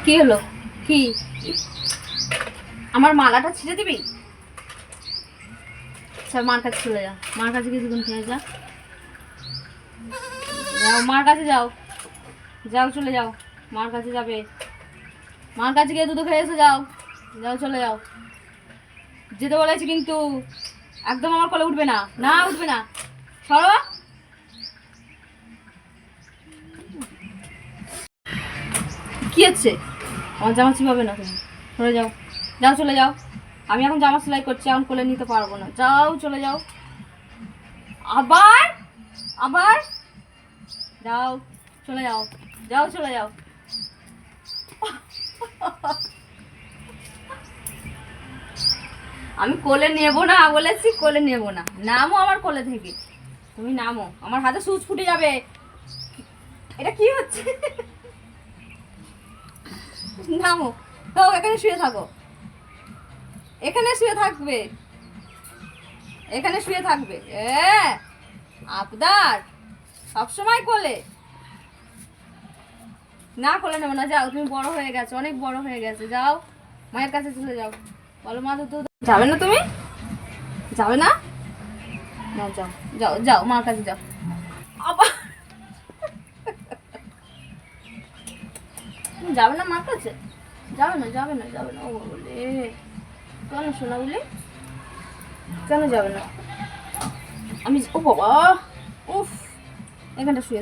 কি হলো? কি? আমার মালাটা ছিঁড়ে দিবি? স্যার মার কাছে চলে যা, মার কাছে কিছুক্ষণ খেয়ে যা। যাও মার কাছে যাও, যাও চলে যাও, মার কাছে যাবে। মার কাছে গিয়ে দুধ খেয়ে এসে যাও, যাও চলে যাও। যেতে বলেছি কিন্তু একদম আমার কোলে উঠবে না, না উঠবে না, সরো। কি হচ্ছে? আমার জামা চিপাবে না তুমি, সরে যাও, যাও চলে যাও। আমি এখন জামা সেলাই করছি, এখন কোলে নিতে পারবো না, যাও চলে যাও। আবার আবার যাও চলে যাও, যাও চলে যাও। আমি কোলে নেব না বলেছি, কোলে নেব না। নামো আমার কোলে থেকে, তুমি নামো, আমার হাতে সুচ ফুটে যাবে। এটা কি হচ্ছে? নামো, তো এখানে শুয়ে থাকো, এখানে শুয়ে থাকবে, এখানে শুয়ে থাকবে। আবদার সবসময় কোলে। না কোলে নেবো না, যাও, তুমি বড় হয়ে গেছো, অনেক বড় হয়ে গেছে, যাও মায়ের কাছে চলে যাও। বলো মা, দুধ যাবে না তুমি? যাবে না? না যাও, যাও যাও মার কাছে যাও। আবার তুমি যাবে না মার কাছে? যাবে না, যাবে না, যাবে না, ও বলে কেন শোনা বলে, কেন যাবে না? আমি ও বাবা, উফ, এখানটা শুয়ে